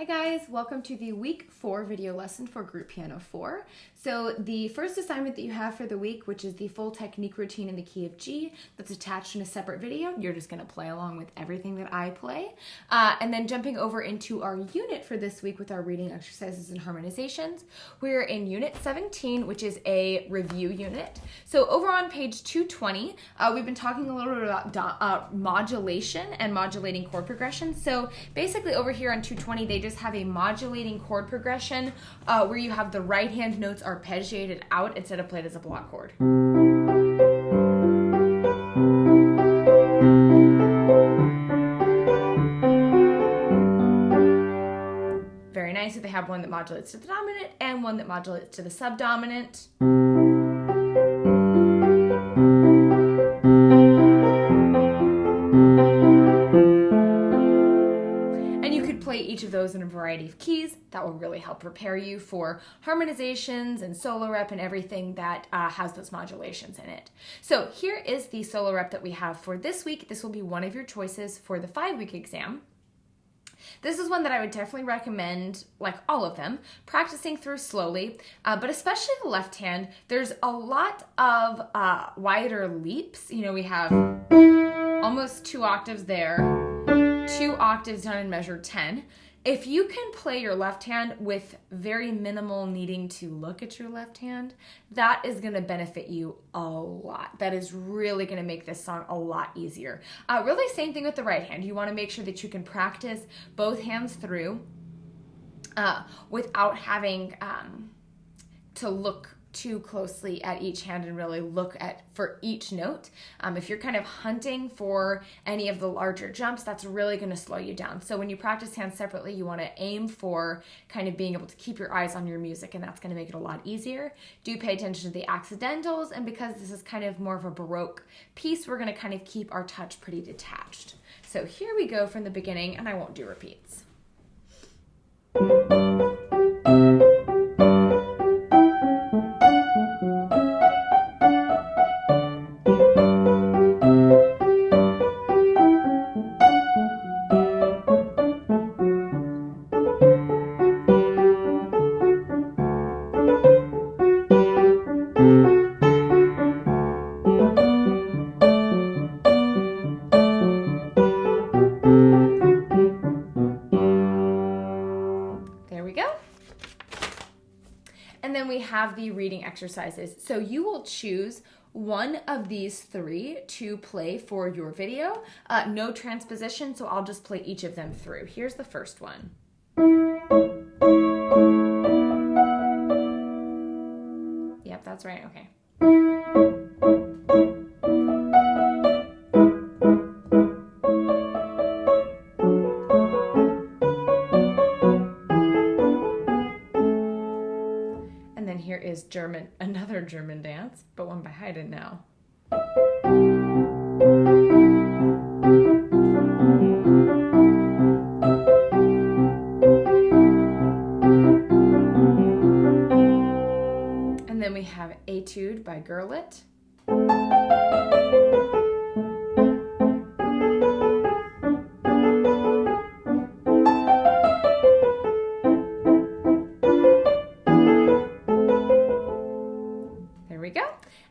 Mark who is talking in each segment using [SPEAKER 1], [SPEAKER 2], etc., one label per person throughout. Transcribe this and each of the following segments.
[SPEAKER 1] Hi guys, welcome to the week 4 video lesson for Group Piano 4. So the first assignment that you have for the week, which is the full technique routine in the key of G, that's attached in a separate video. You're just going to play along with everything that I play. And then jumping over into our unit for this week with our reading exercises and harmonizations, we're in unit 17, which is a review unit. So over on page 220, we've been talking a little bit about modulation and modulating chord progression. So basically over here on 220, they just have a modulating chord progression where you have the right hand notes arpeggiated out instead of played as a block chord. Very nice if they have one that modulates to the dominant and one that modulates to the subdominant. Each of those in a variety of keys. That will really help prepare you for harmonizations and solo rep and everything that has those modulations in it. So here is the solo rep that we have for this week. This will be one of your choices for the 5-week exam. This is one that I would definitely recommend, like all of them, practicing through slowly, but especially the left hand. There's a lot of wider leaps. You know, we have almost 2 octaves there, 2 octaves down in measure 10. If you can play your left hand with very minimal needing to look at your left hand, that is going to benefit you a lot. That is really going to make this song a lot easier. Really same thing with the right hand. You want to make sure that you can practice both hands through without having to look too closely at each hand and really look at for each note. If you're kind of hunting for any of the larger jumps, that's really going to slow you down. So when you practice hands separately, you want to aim for kind of being able to keep your eyes on your music, and that's going to make it a lot easier. Do pay attention to the accidentals, and because this is kind of more of a Baroque piece, we're going to kind of keep our touch pretty detached. So here we go from the beginning, and I won't do repeats. And then we have the reading exercises. So you will choose one of these 3 to play for your video. No transposition, so I'll just play each of them through. Here's the first one. Yep, that's right, okay. Here is another German dance, but one by Haydn now. And then we have Etude by Gerlit.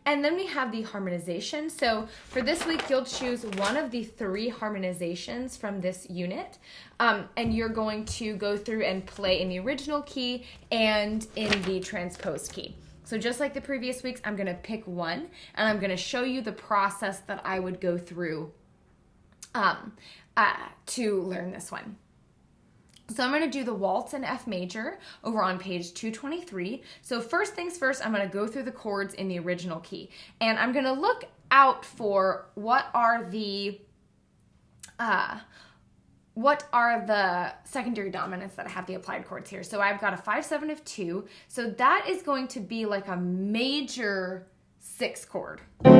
[SPEAKER 1] And then we have the harmonization. So for this week, you'll choose one of the 3 harmonizations from this unit. And you're going to go through and play in the original key and in the transposed key. So just like the previous weeks, I'm going to pick one, and I'm going to show you the process that I would go through to learn this one. So I'm going to do the Waltz and F Major over on page 223. So first things first, I'm going to go through the chords in the original key. And I'm going to look out for what are the secondary dominants that have the applied chords here. So I've got a 5/7 of 2. So that is going to be like a major 6 chord. So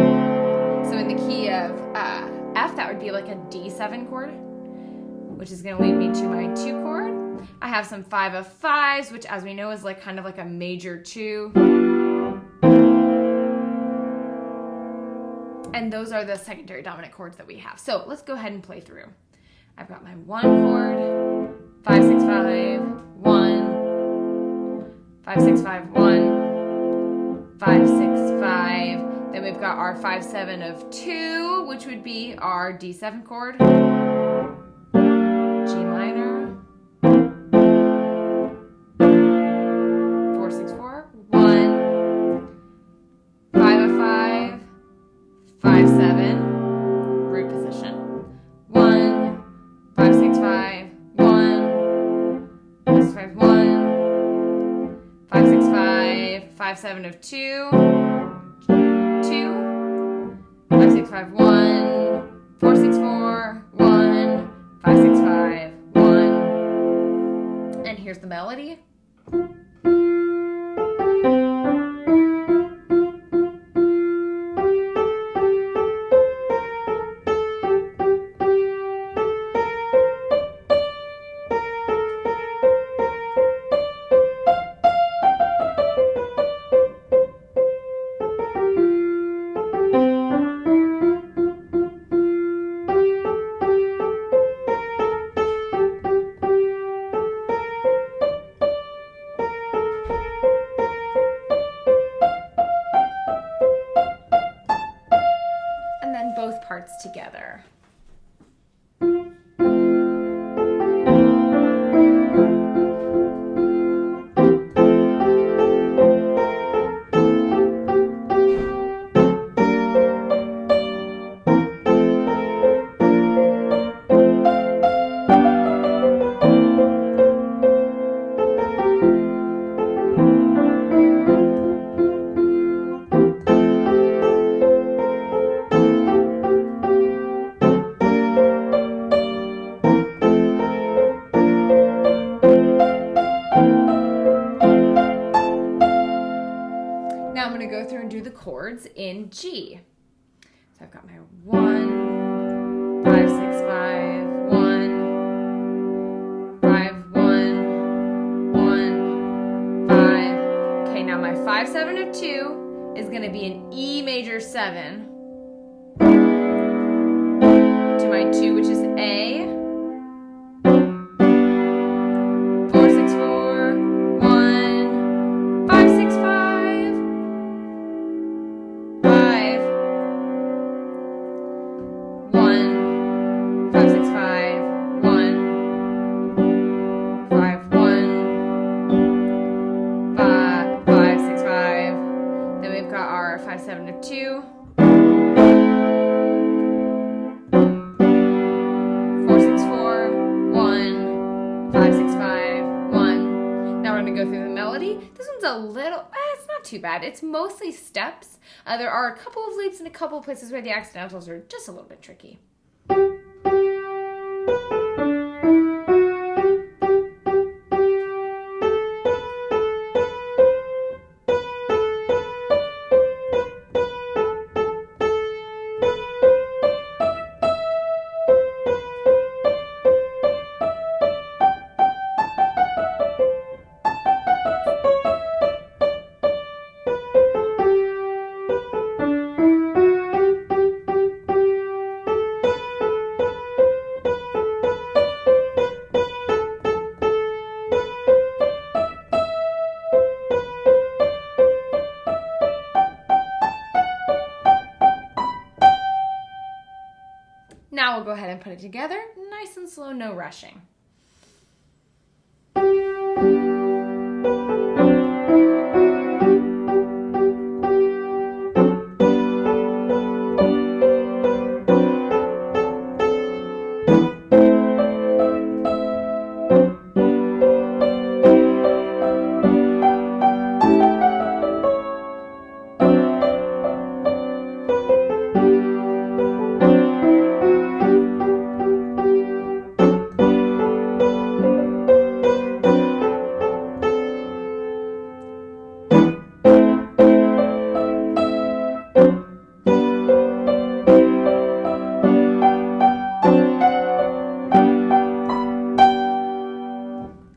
[SPEAKER 1] in the key of F, that would be like a D7 chord, which is going to lead me to my 2 chord. I have some 5 of 5s, which as we know is like kind of like a major 2. And those are the secondary dominant chords that we have. So let's go ahead and play through. I've got my 1 chord, 5, 6, 5, 1, 5, 6, 5, 1, 5, 6, 5. Then we've got our 5, 7 of 2, which would be our D7 chord, G minor, 4, 6, 4, 1, 5 of 5, 5, 7, root position, 1, 5, 6, 5, 1, 5, 6, 5, 1, 5, 6, 5, 5, 7 of 2, 5, 6, 5, 1, 4, 6, 4, 1, 5, 6, 5, 1. And here's the melody. Both parts together. Now I'm going to go through and do the chords in G. So I've got my 1, 5, 6, 5, 1, 5, 1, 1, 5. Okay, now my 5, 7 of 2 is going to be an E major 7 to my 2, which is A. 4, 6, 4, 1, 5, 6, 5. 5, 6, 5, 1, 5, 1, 5, 5, 6, 5. Then we've got our 5, 7 of 2, 4, 6, 4, 1, 5, 6, 5, 1. Now we're going to go through the melody. This one's a little, it's not too bad. It's mostly steps. There are a couple of leaps and a couple of places where the accidentals are just a little bit tricky. Now we'll go ahead and put it together, nice and slow, no rushing.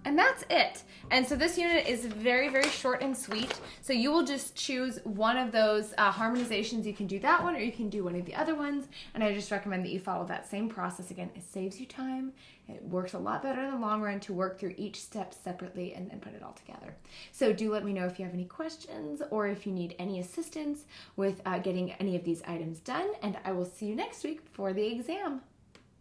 [SPEAKER 1] And that's it. And so this unit is very, very short and sweet. So you will just choose one of those harmonizations. You can do that one or you can do one of the other ones. And I just recommend that you follow that same process. Again, it saves you time. It works a lot better in the long run to work through each step separately and then put it all together. So do let me know if you have any questions or if you need any assistance with getting any of these items done. And I will see you next week for the exam.